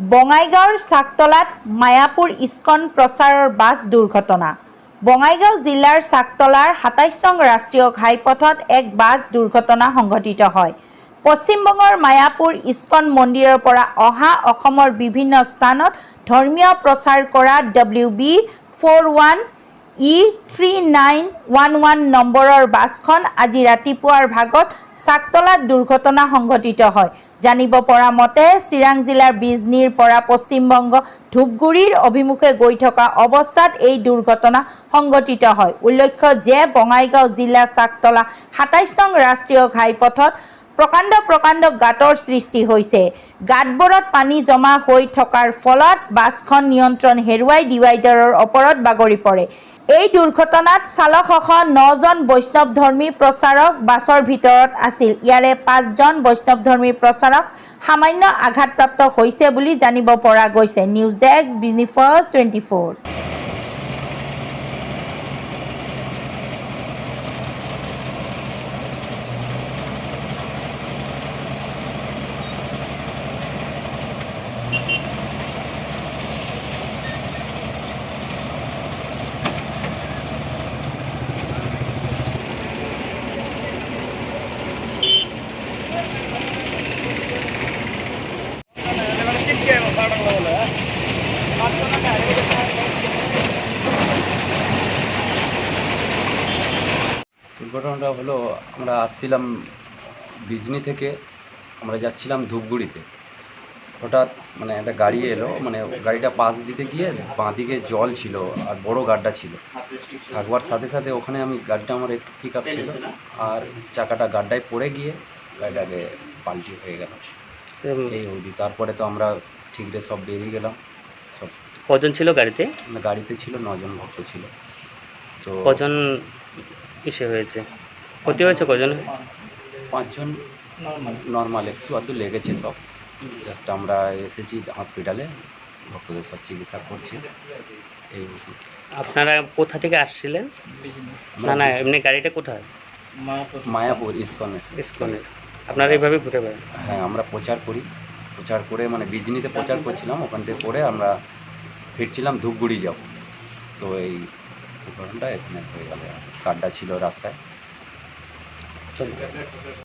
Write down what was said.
বঙাইগাঁৱৰ চাকতলাত মায়াপুৰ ইস্কন প্ৰচাৰৰ বাছ দুৰ্ঘটনা। বঙাইগাঁও জিলাৰ চাকতলাৰ ২৭ নং ৰাষ্ট্ৰীয় ঘাইপথত এক বাছ দুৰ্ঘটনা সংঘটিত হয়। পশ্চিম বংগৰ মায়াপুৰ ইস্কন মন্দিৰৰ পৰা অহা অসমৰ বিভিন্ন স্থানত ধৰ্মীয় প্ৰচাৰ কৰা WB41E3911 নম্বৰৰ বাছখন আজি ৰাতিপুৱাৰ ভাগত চাকতলাত দুৰ্ঘটনা সংঘটিত হয়। জানিব পৰা মতে চিৰাং জিলাৰ বিজনীৰ পৰা পশ্চিমবংগ ধূপগুৰিৰ অভিমুখে গৈ থকা অৱস্থাত এই দুৰ্ঘটনা সংঘটিত হয়। উল্লেখ্য যে বঙাইগাঁও জিলা চাকতলা ২৭ নং ৰাষ্ট্ৰীয় ঘাইপথত প্ৰকাণ্ড গাঁতৰ সৃষ্টি হৈছে। গাঁতবোৰত পানী জমা হৈ থকাৰ ফলত বাছখন নিয়ন্ত্ৰণ হেৰুৱাই ডিভাইডাৰৰ ওপৰত বাগৰি পৰে। এই দুৰ্ঘটনাত চালকসহ ৯জন বৈষ্ণৱধৰ্মী প্ৰচাৰক বাছৰ ভিতৰত আছিল। ইয়াৰে ৫জন বৈষ্ণৱধৰ্মী প্ৰচাৰক সামান্য আঘাতপ্ৰাপ্ত হৈছে বুলি জানিব পৰা গৈছে। News desk, Bijni first 24। দুর্ঘটনাটা হলো আমরা আসছিলাম বিজনি থেকে, আমরা যাচ্ছিলাম ধূপগুড়িতে। হঠাৎ একটা গাড়ি এলো, গাড়িটা পাশ দিতে গিয়ে বাঁ দিকে জল ছিল আর বড় গাড্ডা ছিল। থাকবার সাথে সাথে ওখানে গাড়িটা আমার একটু পিক আপ ছিল আর চাকাটা গাড্ডায় পড়ে গিয়ে গাড়িটাকে পাল্টি হয়ে গেল এই অবধি। তারপরে তো আমরা ঠিকরে সব বেরিয়ে গেলাম। সব কজন ছিল গাড়িতে? গাড়িতে ছিল 9জন ভক্ত ছিল। তো কজন ইসে হয়েছে, ক্ষতি হয়েছে কজন? 5জন নর্মাল, একটু আধটু লেগেছে সব। জাস্ট আমরা এসেছি হসপিটালে, ভক্তদের সব চিকিৎসা করছে এই অবধি। আপনারা কোথা থেকে আসছিলেন? না এমনি গাড়িটা কোথায়? মায়াপুর ইস্কনের। আপনারা এইভাবে ঘুরে বেড়ান? হ্যাঁ, আমরা প্রচার করে বিজনিতে প্রচার করছিলাম। ওখান থেকে করে আমরা ফিরছিলাম ধূপগুড়ি যাব। তো এই দুর্ঘটনাটা এখানে হয়ে গেল, গাড্ডা ছিল রাস্তায়।